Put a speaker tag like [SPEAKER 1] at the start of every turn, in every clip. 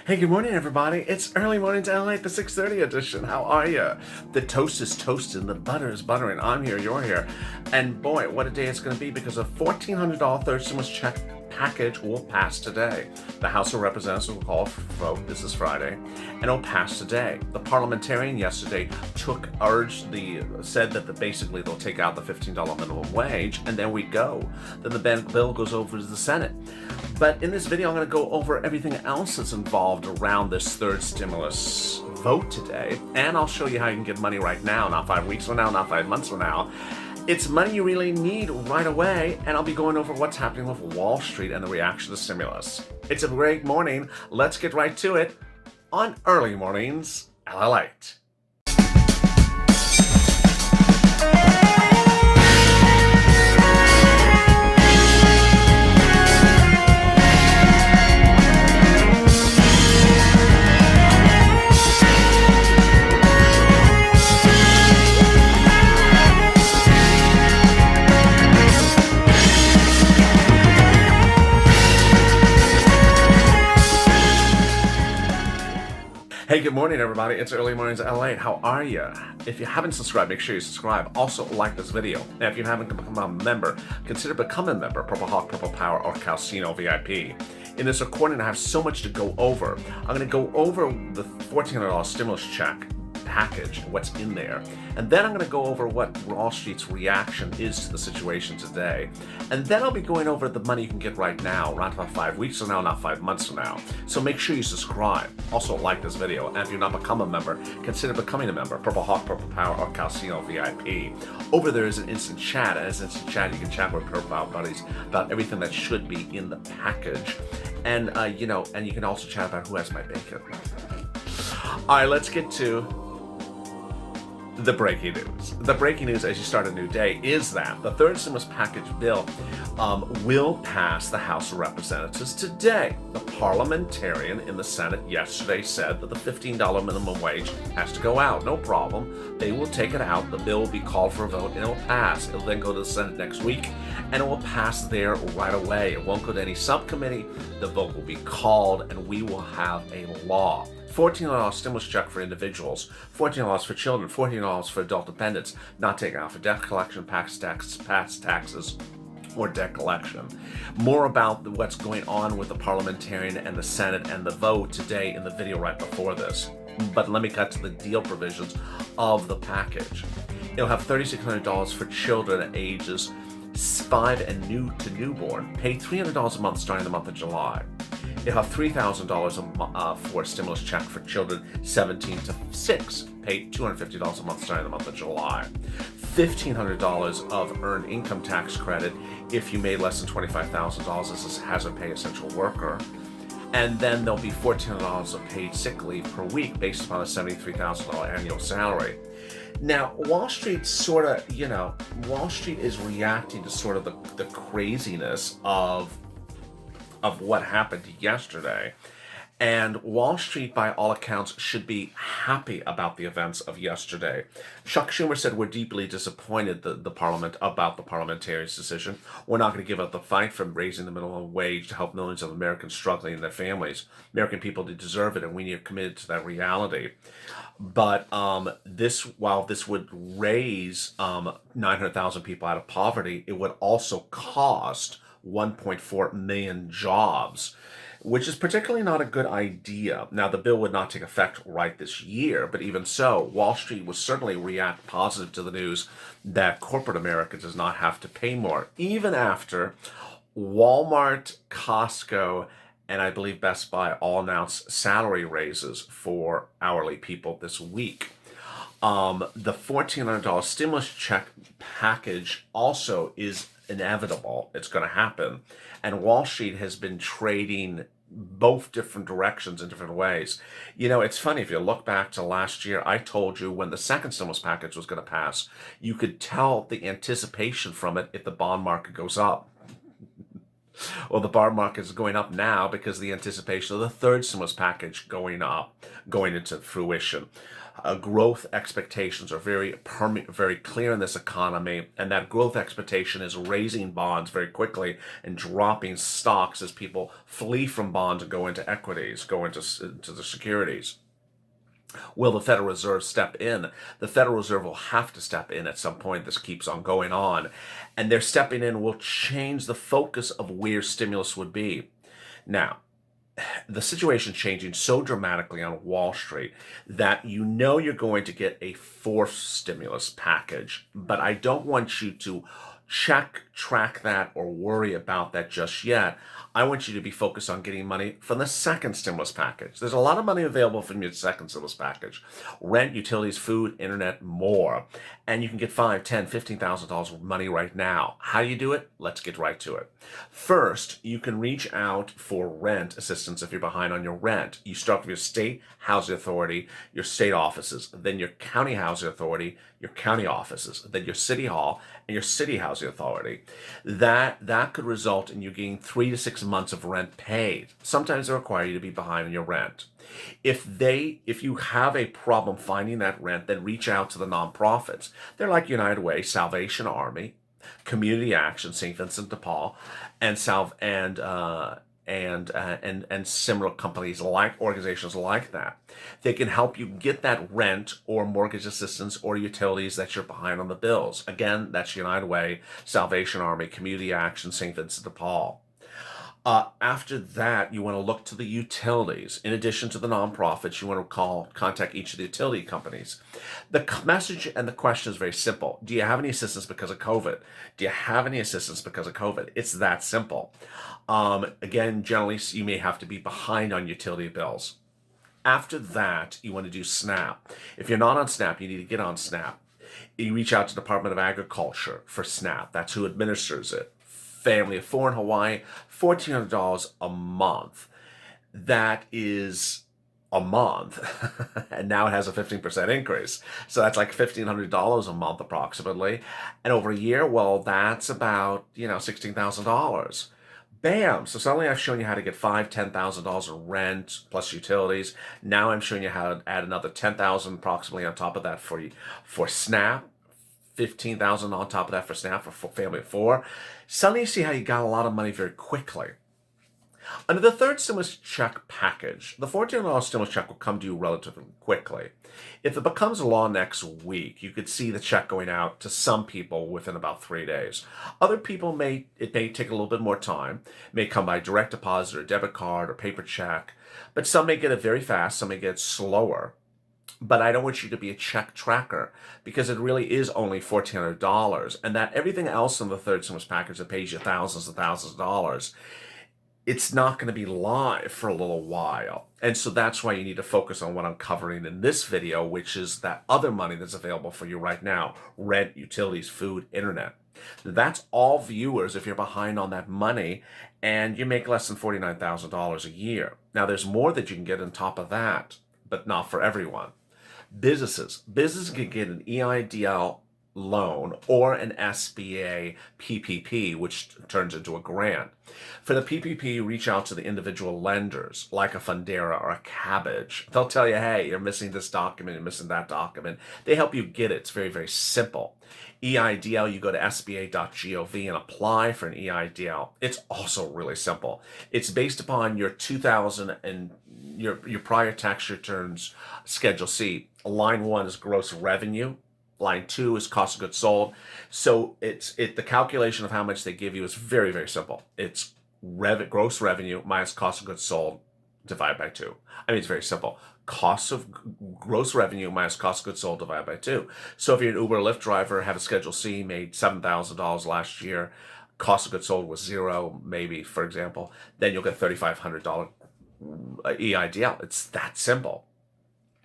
[SPEAKER 1] Hey, good morning, everybody. It's early morning to LA, the 6:30 edition. How are you? The toast is toasting, the butter is buttering. I'm here, you're here. And boy, what a day it's going to be because a $1,400 third stimulus check package will pass today. The House of Representatives will call for vote. This is Friday, and it'll pass today. The parliamentarian yesterday said that basically they'll take out the $15 minimum wage, and there we go. Then the bill goes over to the Senate. But in this video, I'm going to go over everything else that's involved around this third stimulus vote today, and I'll show you how you can get money right now, not 5 weeks from now, not 5 months from now. It's money you really need right away, and I'll be going over what's happening with Wall Street and the reaction to stimulus. It's a great morning. Let's get right to it on Early Mornings LALATE. Hey, good morning, everybody. It's Early Mornings LA. How are you? If you haven't subscribed, make sure you subscribe. Also, like this video. Now, if you haven't become a member, consider becoming a member. Purple Hawk, Purple Power, or Calcino VIP. In this recording, I have so much to go over. I'm going to go over the $1,400 stimulus check package, what's in there, and then I'm going to go over what Wall Street's reaction is to the situation today, and then I'll be going over the money you can get right now, around about 5 weeks from now, not 5 months from now. So make sure you subscribe. Also like this video, and if you're not become a member, consider becoming a member. Purple Hawk, Purple Power, or Calcino VIP. Over there is an instant chat, and as instant chat, you can chat with Purple Power buddies about everything that should be in the package, and and you can also chat about who has my bacon. All right, let's get to the breaking news. The breaking news as you start a new day is that the third stimulus package bill will pass the House of Representatives today. The parliamentarian in the Senate yesterday said that the $15 minimum wage has to go out. No problem. They will take it out. The bill will be called for a vote and it will pass. It will then go to the Senate next week and it will pass there right away. It won't go to any subcommittee. The vote will be called and we will have a law. $14 stimulus check for individuals, $14 for children, $14 for adult dependents, not taken out for debt collection, past taxes, or debt collection. More about what's going on with the parliamentarian and the Senate and the vote today in the video right before this. But let me cut to the deal provisions of the package. It'll have $3,600 for children ages 5 and new to newborn, pay $300 a month starting the month of July. You'll have $3,000 for a stimulus check for children 17 to 6, pay $250 a month starting the month of July. $1,500 of earned income tax credit if you made less than $25,000 as a hazard pay essential worker. And then there'll be $1,400 of paid sick leave per week based upon a $73,000 annual salary. Now, Wall Street Wall Street is reacting to sort of the craziness of what happened yesterday. And Wall Street, by all accounts, should be happy about the events of yesterday. Chuck Schumer said, we're deeply disappointed the Parliament about the parliamentarian's decision. We're not going to give up the fight from raising the minimum wage to help millions of Americans struggling and their families. American people deserve it, and we are committed to that reality. But while this would raise 900,000 people out of poverty, it would also cost 1.4 million jobs, which is particularly not a good idea. Now, the bill would not take effect right this year, but even so, Wall Street would certainly react positive to the news that corporate America does not have to pay more, even after Walmart, Costco, and I believe Best Buy all announced salary raises for hourly people this week. The $1,400 stimulus check package also is inevitable. It's going to happen. And Wall Street has been trading both different directions in different ways. It's funny, if you look back to last year, I told you when the second stimulus package was going to pass, you could tell the anticipation from it if the bond market goes up. Well, the bond market is going up now because of the anticipation of the third stimulus package going up, going into fruition. Growth expectations are very clear in this economy, and that growth expectation is raising bonds very quickly and dropping stocks as people flee from bonds and go into equities, go into the securities. Will the Federal Reserve step in? The Federal Reserve will have to step in at some point. This keeps on going on. And their stepping in will change the focus of where stimulus would be. Now, the situation changing so dramatically on Wall Street that you know you're going to get a fourth stimulus package, but I don't want you to track that, or worry about that just yet. I want you to be focused on getting money from the second stimulus package. There's a lot of money available from your second stimulus package. Rent, utilities, food, internet, more. And you can get $5,000, $10,000, $15,000 of money right now. How do you do it? Let's get right to it. First, you can reach out for rent assistance if you're behind on your rent. You start with your state housing authority, your state offices, then your county housing authority, your county offices, then your city hall, and your city housing authority. That could result in you getting 3 to 6 months of rent paid. Sometimes they require you to be behind on your rent. If you have a problem finding that rent, then reach out to the nonprofits. They're like United Way, Salvation Army, Community Action, St. Vincent de Paul, and similar companies like organizations like that. They can help you get that rent or mortgage assistance or utilities that you're behind on the bills. Again, that's United Way, Salvation Army, Community Action, St. Vincent de Paul. After that, you want to look to the utilities. In addition to the nonprofits, you want to contact each of the utility companies. The message and the question is very simple. Do you have any assistance because of COVID? Do you have any assistance because of COVID? It's that simple. Again, generally, you may have to be behind on utility bills. After that, you want to do SNAP. If you're not on SNAP, you need to get on SNAP. You reach out to the Department of Agriculture for SNAP. That's who administers it. Family of 4 in Hawaii, $1,400 a month. That is a month. And now it has a 15% increase. So that's like $1,500 a month approximately. And over a year, well, that's about, $16,000. Bam! So suddenly I've shown you how to get $5,000, $10,000 in rent plus utilities. Now I'm showing you how to add another $10,000 approximately on top of that for SNAP. $15,000 on top of that for SNAP for family of 4. Suddenly you see how you got a lot of money very quickly. Under the third stimulus check package, the $1,400 stimulus check will come to you relatively quickly. If it becomes law next week, you could see the check going out to some people within about 3 days. Other people it may take a little bit more time. It may come by direct deposit or debit card or paper check, but some may get it very fast, some may get it slower. But I don't want you to be a check tracker, because it really is only $1,400, and that everything else in the third stimulus package that pays you thousands and thousands of dollars, it's not going to be live for a little while. And so that's why you need to focus on what I'm covering in this video, which is that other money that's available for you right now: rent, utilities, food, internet. That's all viewers if you're behind on that money and you make less than $49,000 a year. Now, there's more that you can get on top of that, but not for everyone. Businesses can get an EIDL loan or an SBA PPP, which turns into a grant. For the PPP, reach out to the individual lenders like a Fundera or a Cabbage. They'll tell you, hey, you're missing this document, you're missing that document. They help you get it. It's very, very simple. EIDL, you go to sba.gov and apply for an EIDL. It's also really simple. It's based upon your 2000 and your prior tax returns, Schedule C. Line 1 is gross revenue. Line 2 is cost of goods sold. So the calculation of how much they give you is very, very simple. It's gross revenue minus cost of goods sold divided by 2. I mean, it's very simple. Cost of gross revenue minus cost of goods sold divided by 2. So if you're an Uber or Lyft driver, have a Schedule C, made $7,000 last year, cost of goods sold was 0, maybe, for example, then you'll get $3,500 EIDL. It's that simple.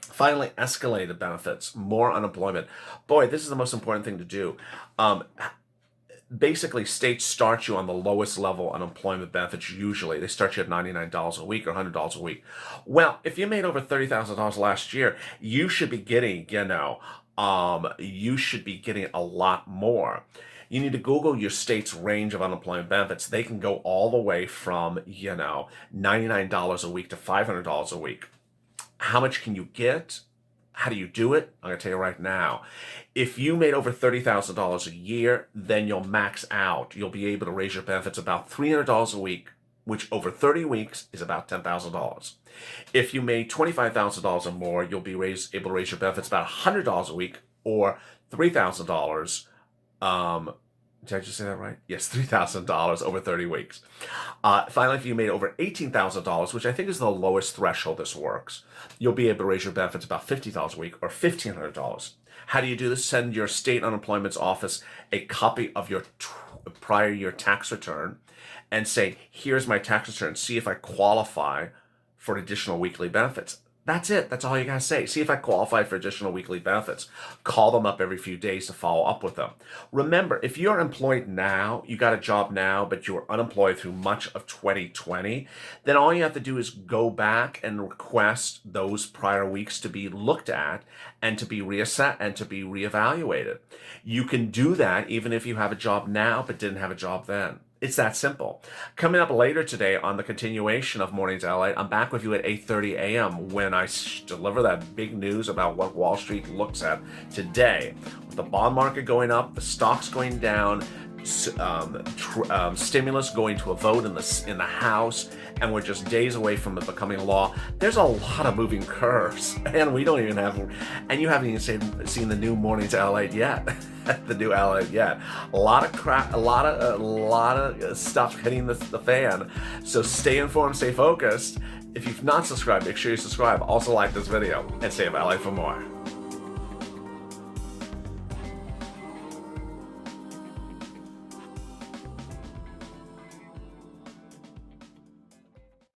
[SPEAKER 1] Finally, escalated benefits, more unemployment. Boy, this is the most important thing to do. Basically, states start you on the lowest level unemployment benefits usually. They start you at $99 a week or $100 a week. Well, if you made over $30,000 last year, you should be getting, you should be getting a lot more. You need to Google your state's range of unemployment benefits. They can go all the way from, $99 a week to $500 a week. How much can you get? How do you do it? I'm going to tell you right now. If you made over $30,000 a year, then you'll max out. You'll be able to raise your benefits about $300 a week, which over 30 weeks is about $10,000. If you made $25,000 or more, you'll be able to raise your benefits about $100 a week, or $3,000. Did I just say that right? Yes, $3,000 over 30 weeks. Finally, if you made over $18,000, which I think is the lowest threshold this works, you'll be able to raise your benefits about $50 a week, or $1,500. How do you do this? Send your state unemployment office a copy of your prior year tax return and say, here's my tax return. See if I qualify for additional weekly benefits. That's it. That's all you gotta say. See if I qualify for additional weekly benefits. Call them up every few days to follow up with them. Remember, if you're employed now, you got a job now, but you were unemployed through much of 2020, then all you have to do is go back and request those prior weeks to be looked at and to be reassessed and to be reevaluated. You can do that even if you have a job now but didn't have a job then. It's that simple. Coming up later today on the continuation of Mornings LA, I'm back with you at 8:30 a.m. when I deliver that big news about what Wall Street looks at today. With the bond market going up, the stocks going down, stimulus going to a vote in the House, and we're just days away from it becoming law. There's a lot of moving curves, and we don't even have, and you haven't even seen the new Mornings LA yet. The new LA yet. A lot of crap, a lot of stuff hitting the fan. So stay informed, stay focused. If you've not subscribed, make sure you subscribe. Also like this video and stay with LA for more.